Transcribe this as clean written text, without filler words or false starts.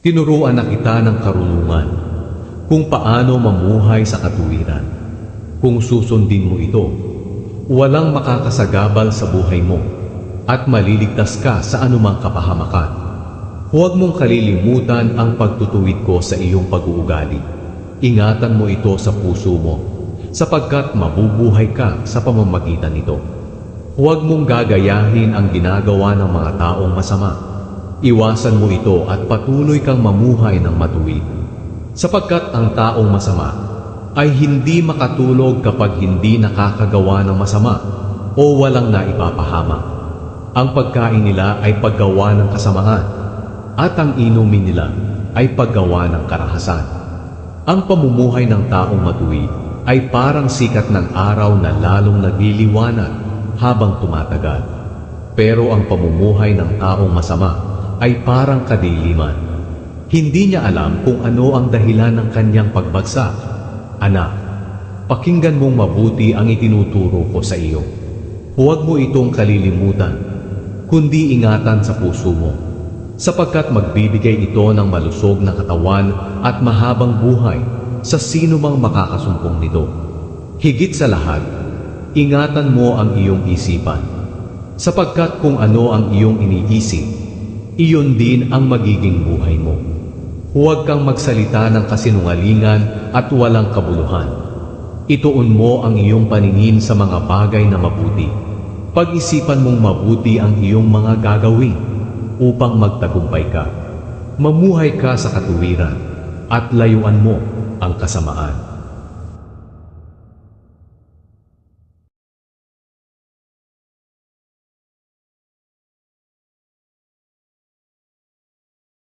Tinuruan na kita ng karunungan kung paano mamuhay sa katuwiran. Kung susundin mo ito, walang makakasagabal sa buhay mo at maliligtas ka sa anumang kapahamakan. Huwag mong kalilimutan ang pagtutuwid ko sa iyong pag-uugali. Ingatan mo ito sa puso mo, sapagkat mabubuhay ka sa pamamagitan nito. Huwag mong gagayahin ang ginagawa ng mga taong masama. Iwasan mo ito at patuloy kang mamuhay ng matuwid. Sapagkat ang taong masama ay hindi makatulog kapag hindi nakakagawa ng masama o walang naipapahamak. Ang pagkain nila ay paggawa ng kasamaan at ang inumin nila ay paggawa ng karahasan. Ang pamumuhay ng taong matuwid ay parang sikat ng araw na lalong nagliliwanag habang tumatagal. Pero ang pamumuhay ng taong masama ay parang kadiliman. Hindi niya alam kung ano ang dahilan ng kanyang pagbagsak. Anak, pakinggan mong mabuti ang itinuturo ko sa iyo. Huwag mo itong kalilimutan, kundi ingatan sa puso mo, sapagkat magbibigay ito ng malusog na katawan at mahabang buhay sa sino mang makakasumpong nito. Higit sa lahat, ingatan mo ang iyong isipan, sapagkat kung ano ang iyong iniisip, iyon din ang magiging buhay mo. Huwag kang magsalita ng kasinungalingan at walang kabuluhan. Ituon mo ang iyong paningin sa mga bagay na mabuti. Pag-isipan mong mabuti ang iyong mga gagawin upang magtagumpay ka. Mamuhay ka sa katuwiran at layuan mo ang kasamaan.